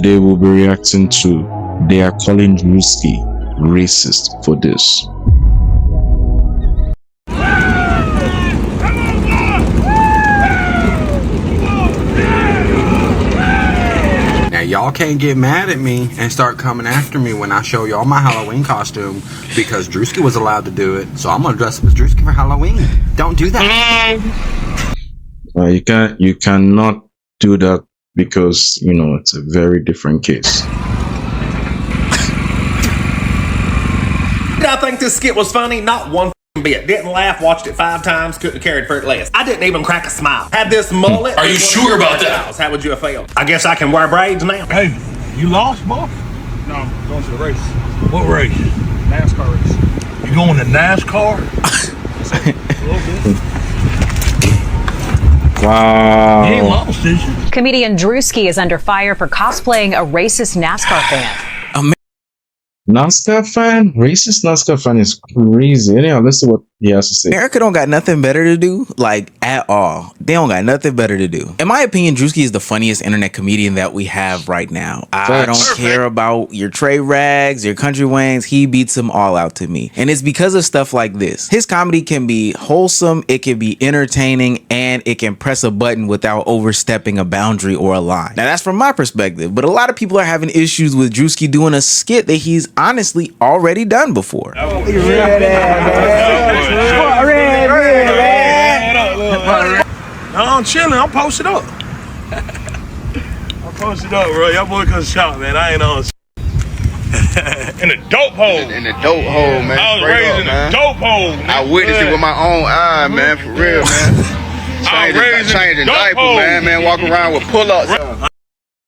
Today we'll be reacting to They Are Calling Druski Racist for This. Now y'all can't get mad at me and start coming after me when I show y'all my Halloween costume because Druski was allowed to do it, so I'm gonna dress up as Druski for Halloween. Don't do that. You cannot do that because, you know, it's a very different case. Did I think this skit was funny? Not one bit. Didn't laugh, watched it 5 times, couldn't have carried for it less. I didn't even crack a smile. Had this mullet. Are you sure about that? How would you have felt? I guess I can wear braids now. Hey, you lost, boy? No, I'm going to the race. What race? NASCAR race. You going to NASCAR? A little bit. Wow. You ain't lost, did you? Comedian Druski is under fire for cosplaying a racist NASCAR fan. NASCAR fan? Racist NASCAR fan is crazy. Anyhow, let's see what he has to say. America don't got nothing better to do, like, at all. They don't got nothing better to do. In my opinion, Druski is the funniest internet comedian that we have right now. I don't care about your Trey Rags, your Country Wangs. He beats them all out to me. And it's because of stuff like this. His comedy can be wholesome, it can be entertaining, and it can press a button without overstepping a boundary or a line. Now, that's from my perspective, but a lot of people are having issues with Druski doing a skit that he's honestly already done before. No, I'm chilling. I'm posted up. I'm posted up, bro. Y'all boy couldn't shot, man. I ain't on in the dope hole. In the dope hole, man. I was Straight raised up, in man. the dope hole. I witnessed it with my own eye, man. For real, man. Changing diapers, man. Walking around with pull-ups.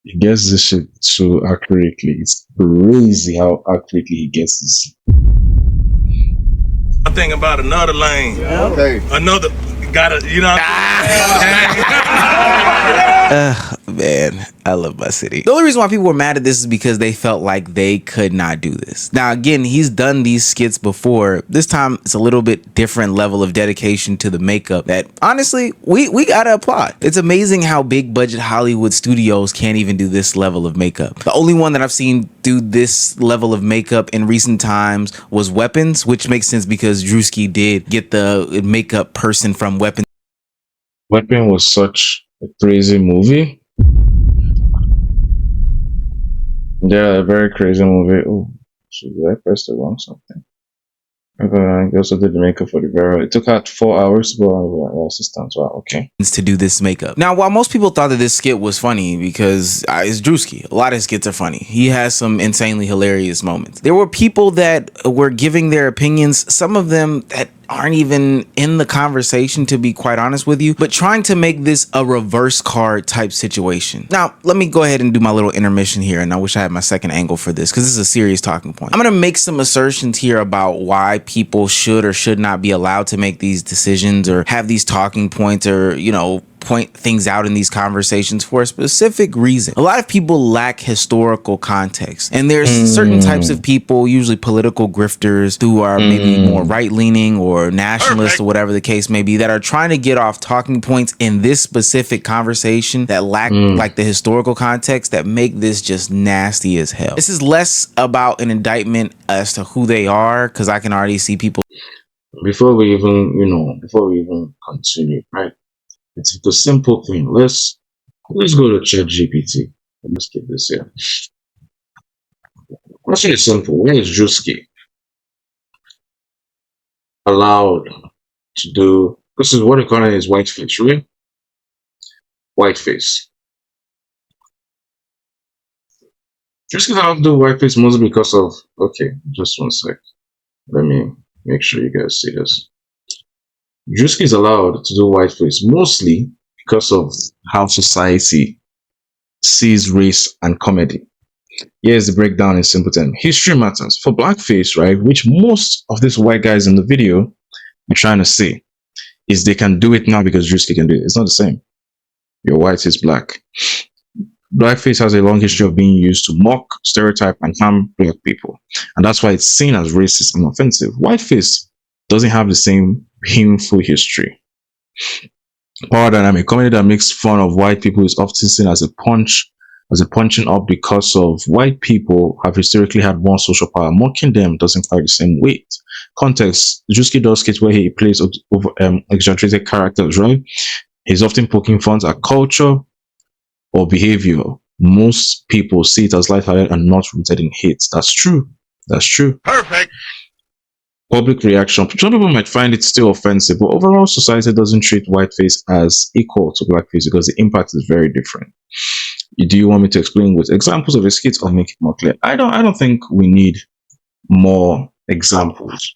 He gets this shit so accurately. It's crazy how accurately he gets this. I'm thinking about another lane. Okay. Another, gotta, you know. Man, I love my city. The only reason why people were mad at this is because they felt like they could not do this. Now, again, he's done these skits before. This time, it's a little bit different level of dedication to the makeup that, honestly, we gotta applaud. It's amazing how big budget Hollywood studios can't even do this level of makeup. The only one that I've seen do this level of makeup in recent times was Weapons, which makes sense because Druski did get the makeup person from Weapons. Weapon was such a crazy movie. Yeah, a very crazy movie. Oh, I pressed the wrong something. He also did the makeup for the very. It took out 4 hours to go on assistance. Wow, okay. To do this makeup. Now, while most people thought that this skit was funny because it's Druski, a lot of skits are funny. He has some insanely hilarious moments. There were people that were giving their opinions, some of them that aren't even in the conversation, to be quite honest with you, but trying to make this a reverse card type situation. Now, let me go ahead and do my little intermission here, and I wish I had my second angle for this because this is a serious talking point. I'm going to make some assertions here about why people should or should not be allowed to make these decisions or have these talking points or, you know, point things out in these conversations for a specific reason. A lot of people lack historical context, and there's certain types of people, usually political grifters, who are maybe more right-leaning or nationalist or whatever the case may be, that are trying to get off talking points in this specific conversation that lack like the historical context that make this just nasty as hell. This is less about an indictment as to who they are, because I can already see people. Before we even continue, right? It's a simple thing. Let's go to ChatGPT. Let's keep this here. Let's say it's simple. Where is Druski allowed to do? This is what they call it is whiteface, right? Whiteface. Druski allowed to do whiteface mostly because of. Okay, just one sec. Let me make sure you guys see this. Druski is allowed to do whiteface mostly because of how society sees race and comedy. Here's the breakdown in simple terms. History matters. For blackface, right, which most of these white guys in the video are trying to say, is they can do it now because Druski can do it. It's not the same. You're white, is black. Blackface has a long history of being used to mock, stereotype, and harm black people. And that's why it's seen as racist and offensive. Whiteface doesn't have the same painful history. Power dynamic. Comedy that makes fun of white people is often seen as a punch as a punching up because of white people have historically had more social power. Mocking them doesn't carry the same weight. Context: Druski does skits where he plays exaggerated characters, right? He's often poking fun at culture or behavior. Most people see it as lighthearted and not rooted in hate. That's true. That's true. Perfect. Public reaction. Some people might find it still offensive, but overall society doesn't treat whiteface as equal to blackface because the impact is very different. Do you want me to explain with examples of a skit or make it more clear? I don't think we need more examples.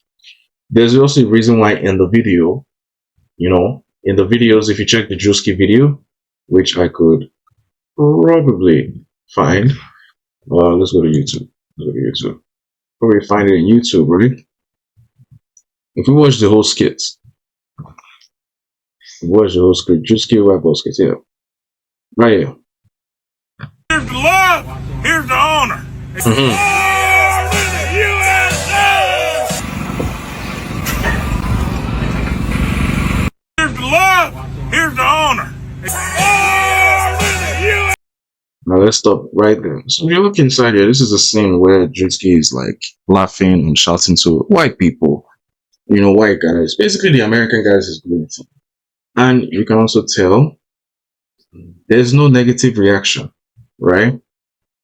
There's also a reason why in the video, in the videos, if you check the Druski video, which I could probably find, let's go to YouTube. Probably find it in YouTube, right? If you watch the whole skit, Druski Rebel skit, yeah. Right here. Here's the love, here's the honor. Here's the love, here's the honor. Now let's stop right there. So if you look inside here, this is a scene where Druski is like laughing and shouting to white people, white guys, basically the American guys is doing it. And you can also tell there's no negative reaction, right?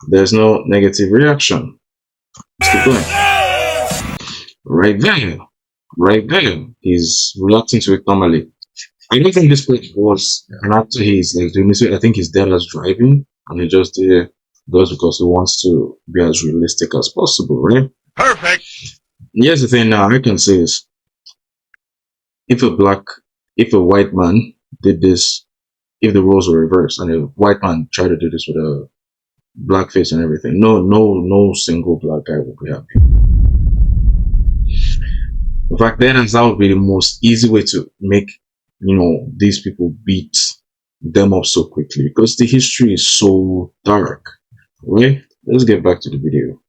There's no negative reaction. Let's keep going. Right there. He's reacting to it normally. I don't think this place was an actor. He's like doing this. I think his dad was driving, and he just did it because he wants to be as realistic as possible, right? Perfect. Here's the thing now, I can say is, if a white man did this, if the roles were reversed and a white man tried to do this with a blackface and everything, no single black guy would be happy. In fact, that would be the most easy way to make, these people beat them up so quickly because the history is so dark, right? Let's get back to the video.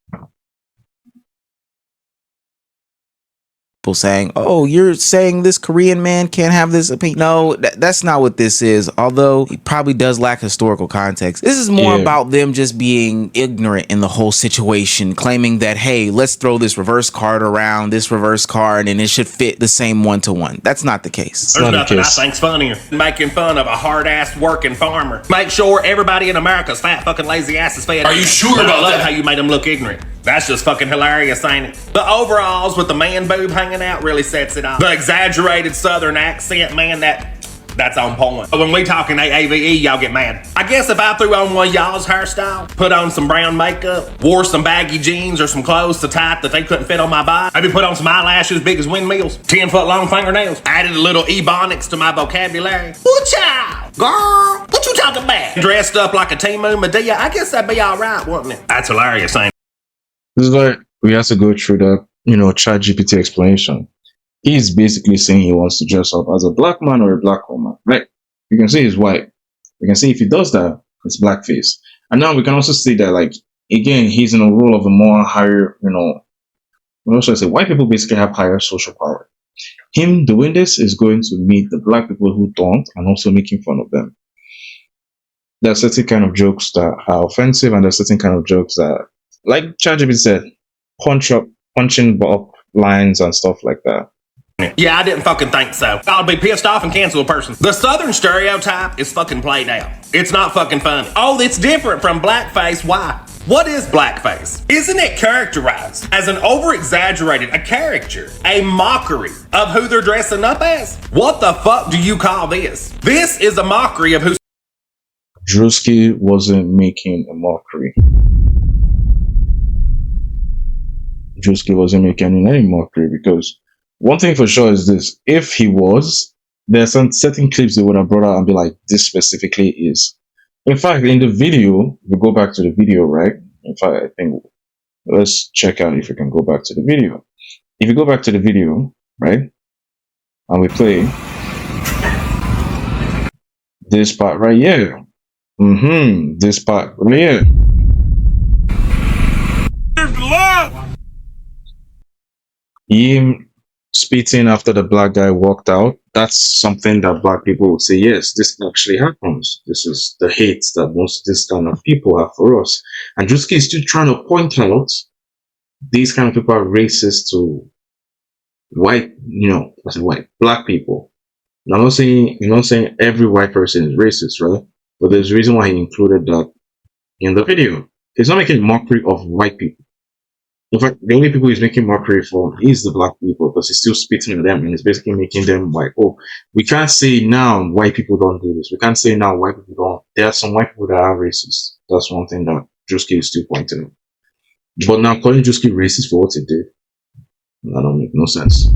Saying, oh, you're saying this Korean man can't have this opinion. No, that's not what this is. Although he probably does lack historical context. This is more about them just being ignorant in the whole situation, claiming that, hey, let's throw this reverse card around, this reverse card, and it should fit the same one-to-one. That's not the case. There's nothing I think's funnier than making fun of a hard-ass working farmer. Make sure everybody in America's fat fucking lazy ass is fed. Are you sure about that? I love how you made them look ignorant. That's just fucking hilarious, ain't it? The overalls with the man boob hanging out really sets it off. The exaggerated southern accent, man, that's on point. But when we talking AAVE, y'all get mad. I guess if I threw on one of y'all's hairstyle, put on some brown makeup, wore some baggy jeans or some clothes so tight that they couldn't fit on my body, maybe put on some eyelashes big as windmills, 10-foot long fingernails, added a little ebonics to my vocabulary. Ooh, child, girl, what you talking about? Dressed up like a Timu Medea, I guess that'd be alright, wouldn't it? That's hilarious, ain't it? This is why we have to go through that, ChatGPT explanation. He's basically saying he wants to dress up as a black man or a black woman, right? You can say he's white. You can say if he does that, it's blackface. And now we can also see that, like, again, he's in a role of a more higher, what should I say? White people basically have higher social power. Him doing this is going to meet the black people who don't and also making fun of them. There are certain kind of jokes that are offensive and there are certain kind of jokes that, like ChatGPT said, punching up lines and stuff like that. Yeah, I didn't fucking think so. I'll be pissed off and cancel a person. The southern stereotype is fucking played out. It's not fucking funny. Oh, it's different from blackface. Why? What is blackface? Isn't it characterized as an over-exaggerated, a caricature, a mockery of who they're dressing up as? What the fuck do you call this? This is a mockery of who... Druski wasn't making a mockery. Druski wasn't making any mockery because one thing for sure is this: if he was, there are some certain clips they would have brought out and be like, this specifically is. In fact, in the video, we go back to the video, right? In fact, I think let's check out if we can go back to the video. If you go back to the video, right, and we play this part right here. This part right here. Here's the love. spitting after the black guy walked out, that's something that black people would say, yes, this actually happens. This is the hate that most of this kind of people have for us. And Druski is still trying to point out these kind of people are racist to white, I said white, black people. Now, I'm not saying every white person is racist, right? But there's a reason why he included that in the video. He's not making mockery of white people. In fact, the only people he's making mockery for is the black people, because he's still spitting at them and he's basically making them like, oh, we can't say now white people don't do this. We can't say now white people don't. There are some white people that are racist. That's one thing that Druski is still pointing out. But now calling Druski racist for what he did, that don't make no sense.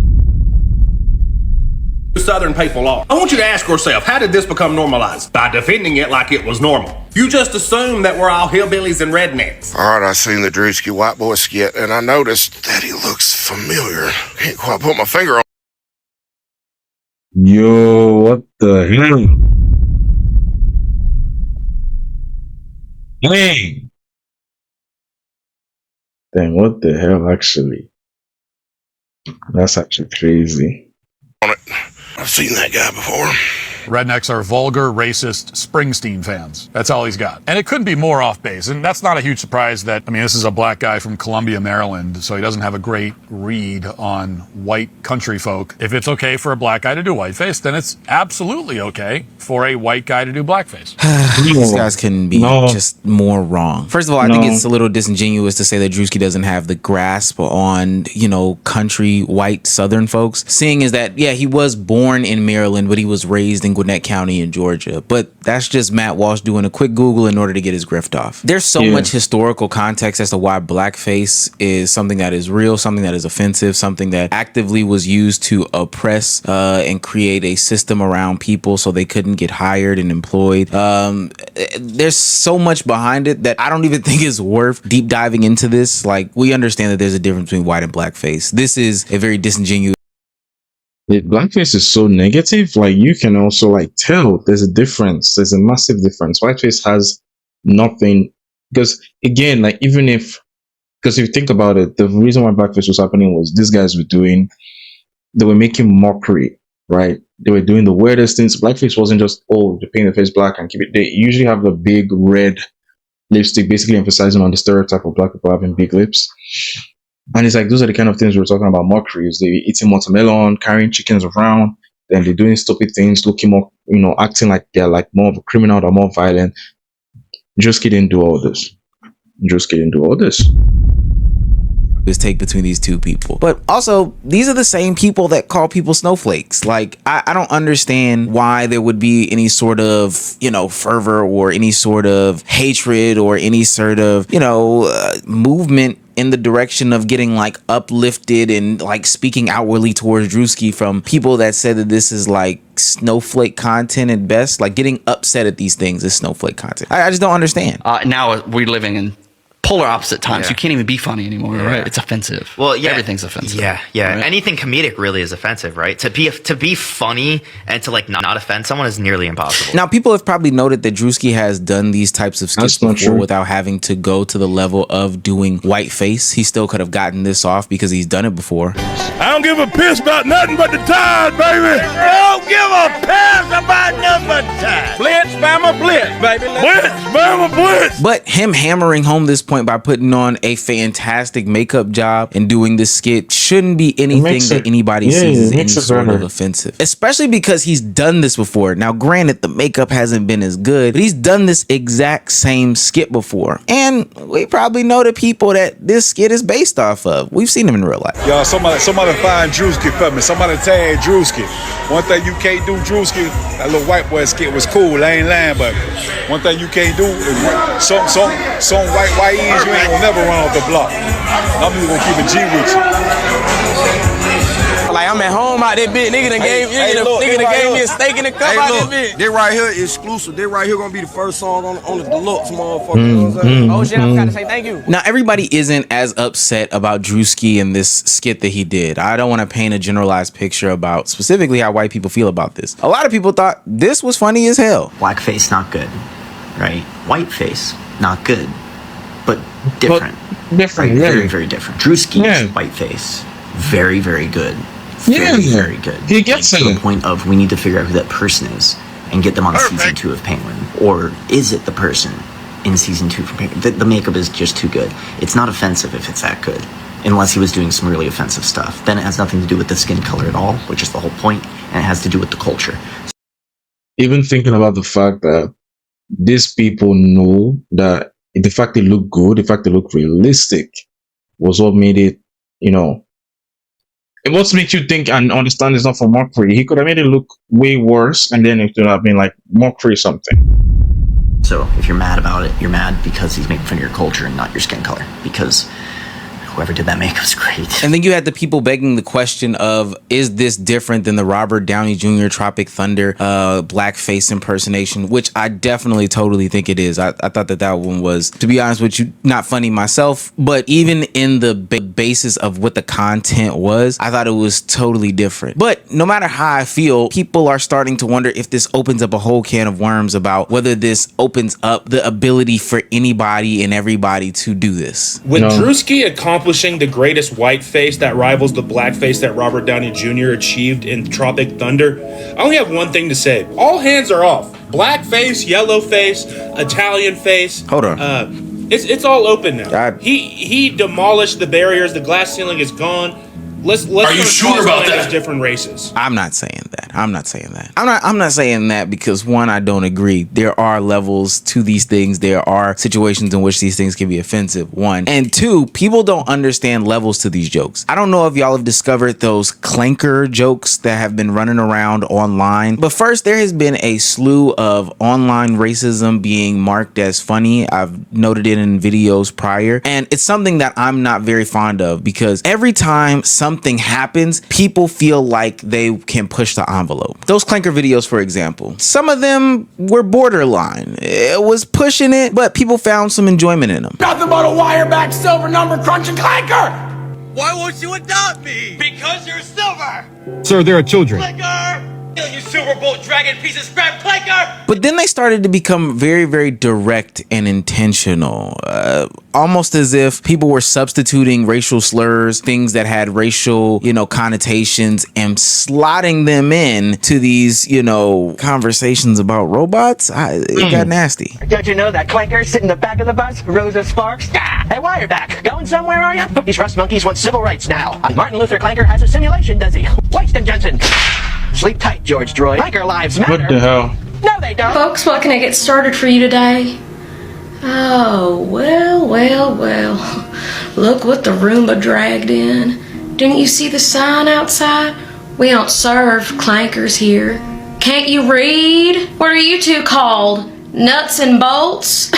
Southern people are. I want you to ask yourself, how did this become normalized? By defending it like it was normal. You just assume that we're all hillbillies and rednecks. All right, I seen the Druski white boy skit, and I noticed that he looks familiar. Can't quite put my finger on. Yo, what the hell? Dang. Dang, what the hell, actually? That's actually crazy. On it. I've seen that guy before. Rednecks are vulgar, racist Springsteen fans. That's all he's got. And it couldn't be more off base. And that's not a huge surprise that, this is a black guy from Columbia, Maryland, so he doesn't have a great read on white country folk. If it's okay for a black guy to do whiteface, then it's absolutely okay for a white guy to do blackface. These guys can be just more wrong. First of all, I think it's a little disingenuous to say that Druski doesn't have the grasp on, country white Southern folks. Seeing is that, yeah, he was born in Maryland, but he was raised in Gwinnett County in Georgia. But that's just Matt Walsh doing a quick Google in order to get his grift off. There's so much historical context as to why blackface is something that is real, something that is offensive, something that actively was used to oppress and create a system around people so they couldn't get hired and employed. There's so much behind it that I don't even think is worth deep diving into this. Like, we understand that there's a difference between white and blackface. This is a very disingenuous. Blackface is so negative, like you can also tell there's a difference. There's a massive difference. Whiteface has nothing, because again, because if you think about it, the reason why blackface was happening was these guys they were making mockery, right? They were doing the weirdest things. Blackface wasn't just, oh, they paint the face black and keep it. They usually have the big red lipstick, basically emphasizing on the stereotype of black people having big lips. And it's those are the kind of things we're talking about mockeries. They eating watermelon, carrying chickens around, then they're doing stupid things, looking more, acting like they're more of a criminal or more violent. Druski didn't do all this. Take between these two people. But also, these are the same people that call people snowflakes. I don't understand why there would be any sort of, fervor or any sort of hatred or any sort of, movement in the direction of getting uplifted and speaking outwardly towards Druski from people that said that this is snowflake content at best. Getting upset at these things is snowflake content. I just don't understand. Now we're living in polar opposite times. You can't even be funny anymore, right? It's offensive. Well, yeah, everything's offensive. Yeah. Right? Anything comedic really is offensive, right? To be funny and to not offend someone is nearly impossible. Now, people have probably noted that Druski has done these types of skits before without having to go to the level of doing whiteface. He still could have gotten this off because he's done it before. I don't give a piss about nothing but the tide, baby. I don't give a piss about nothing but the tide. Blitz, Bama, blitz, baby. Blitz, Bama, blitz. But him hammering home this point by putting on a fantastic makeup job and doing this skit shouldn't be anything that anybody sees as any sort of offensive, especially because he's done this before. Now, granted, the makeup hasn't been as good, but he's done this exact same skit before, and we probably know the people that this skit is based off of. We've seen him in real life. Y'all, somebody find Druski for me. Somebody tag Druski. One thing you can't do, Druski, that little white boy skit was cool. I ain't lying, but one thing you can't do is some white ends, you ain't gonna never run off the block. I'm just gonna keep a G with you. I'm at home out there, bitch. Nigga done gave me a steak in the cup out there, bitch. This right here is exclusive. This right here gonna be the first song on the deluxe, motherfucker. You know what I'm saying? Oh shit, I forgot to say thank you. Now, everybody isn't as upset about Druski and this skit that he did. I don't want to paint a generalized picture about specifically how white people feel about this. A lot of people thought this was funny as hell. Blackface, not good, right? Whiteface, not good, but different. Different, right? Very, very different. Druski's whiteface, very, very good. very good. He gets to it. the point of we need to figure out who that person is and get them on season 2 of Penguin. Or is it the person in season 2 from Penguin? The makeup is just too good. It's not offensive if it's that good, unless he was doing some really offensive stuff. Then it has nothing to do with the skin color at all, which is the whole point, and it has to do with the culture. Even thinking about the fact that these people know that the fact they look good, the fact they look realistic, was what made it, you know, it what makes you think and understand it's not for mockery. He could have made it look way worse, and then it could have been like mockery something. So if you're mad about it, you're mad because he's making fun of your culture and not your skin color, because whoever did that makeup was great. And then you had the people begging the question of, is this different than the Robert Downey Jr. Tropic Thunder blackface impersonation, which I definitely totally think it is. I thought that one was, to be honest with you, not funny myself, but even in the basis of what the content was, I thought it was totally different. But no matter how I feel, people are starting to wonder if this opens up a whole can of worms about whether this opens up the ability for anybody and everybody to do this. With Druski accomplishing the greatest white face that rivals the black face that Robert Downey Jr. achieved in Tropic Thunder, I only have one thing to say. All hands are off. Black face, yellow face, Italian face. Hold on. It's all open now. He demolished the barriers. The glass ceiling is gone. Let's Are you sure about that? As different races. I'm not saying that. I'm not saying that because, one, I don't agree. There are levels to these things. There are situations in which these things can be offensive, one. And two, people don't understand levels to these jokes. I don't know if y'all have discovered those clanker jokes that have been running around online. But first, there has been a slew of online racism being marked as funny. I've noted it in videos prior. And it's something that I'm not very fond of, because every time something happens, people feel like they can push the envelope. Those clanker videos, for example, some of them were borderline. It was pushing it, but people found some enjoyment in them. Nothing but a wire-back silver number crunching clanker! Why won't you adopt me? Because you're silver! Sir, there are children. Clanker! You silver bolt dragon piece of scrap clanker! But then they started to become very, very direct and intentional. Almost as if people were substituting racial slurs, things that had racial, connotations, and slotting them in to these, conversations about robots. It got nasty. Don't you know that clanker sitting in the back of the bus, Rosa Sparks? Hey, Wireback, going somewhere, are you? These rust monkeys want civil rights now. Martin Luther Clanker has a simulation, does he? Winston Johnson. Sleep tight, George Droid. Clanker lives matter. What the hell? No, they don't. Folks, what can I get started for you today? Oh, well. Look what the Roomba dragged in. Didn't you see the sign outside? We don't serve clankers here. Can't you read? What are you two called? Nuts and bolts?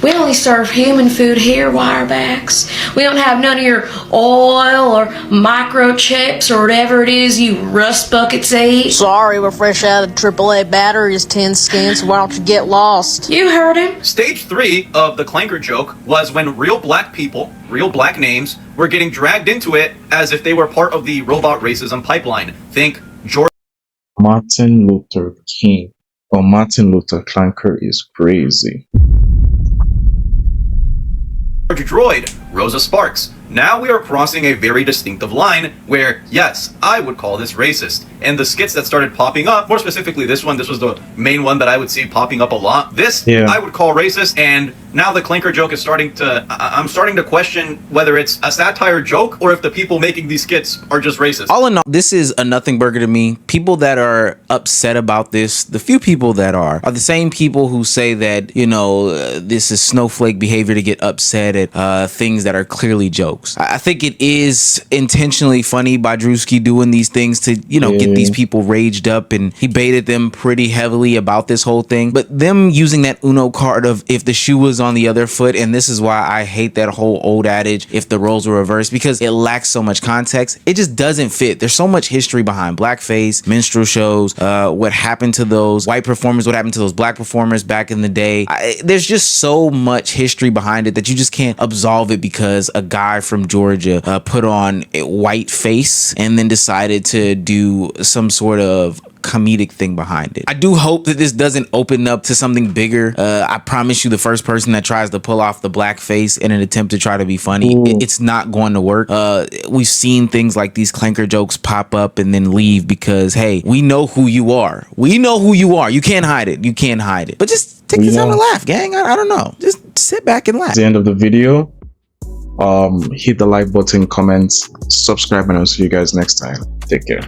We only serve human food here, Wirebacks. We don't have none of your oil or microchips or whatever it is you rust buckets eat. Sorry, we're fresh out of AAA batteries, tin skins, so why don't you get lost? You heard him. Stage 3 of the clanker joke was when real black people, real black names, were getting dragged into it as if they were part of the robot racism pipeline. Think George Martin Luther King or Martin Luther Clanker is crazy. Droid, Rosa Sparks. Now we are crossing a very distinctive line where, yes, I would call this racist. And the skits that started popping up, more specifically this one, this was the main one that I would see popping up a lot. This, I would call racist, and now the clanker joke is starting to, I'm starting to question whether it's a satire joke or if the people making these skits are just racist. All in all, this is a nothing burger to me. People that are upset about this, the few people that are the same people who say that, this is snowflake behavior to get upset at things that are clearly jokes. I think it is intentionally funny by Druski doing these things to, get these people raged up, and he baited them pretty heavily about this whole thing. But them using that Uno card of if the shoe was on the other foot, and this is why I hate that whole old adage, if the roles were reversed, because it lacks so much context. It just doesn't fit. There's so much history behind blackface, minstrel shows, what happened to those white performers, what happened to those black performers back in the day. There's just so much history behind it that you just can't absolve it because a guy from Georgia put on a Whiteface and then decided to do some sort of comedic thing behind it. I do hope that this doesn't open up to something bigger. I promise you, the first person that tries to pull off the blackface in an attempt to try to be funny, it's not going to work. We've seen things like these clanker jokes pop up and then leave because, hey, we know who you are. We know who you are. You can't hide it. You can't hide it. But just take your time to laugh, gang. I don't know. Just sit back and laugh. At the end of the video, hit the like button, comment, subscribe, and I'll see you guys next time. Take care.